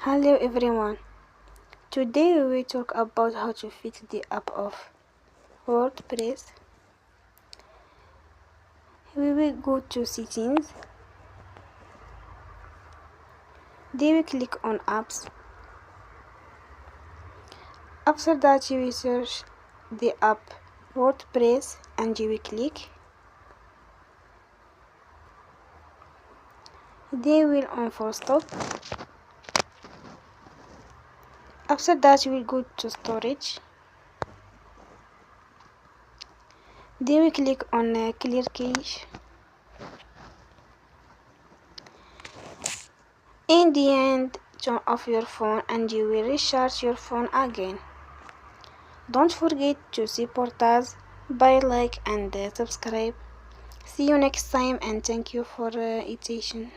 Hello everyone. Today we will talk about how to fix the app of WordPress. We will go to settings. Then we click on apps. After that you will search the app WordPress and you will click. Then we will on Forcestop. After that you will go to storage. Then we click on clear cache. In the end, turn off your phone and you will recharge your phone again. Don't forget to support us by like and subscribe. See you next time and thank you for attention.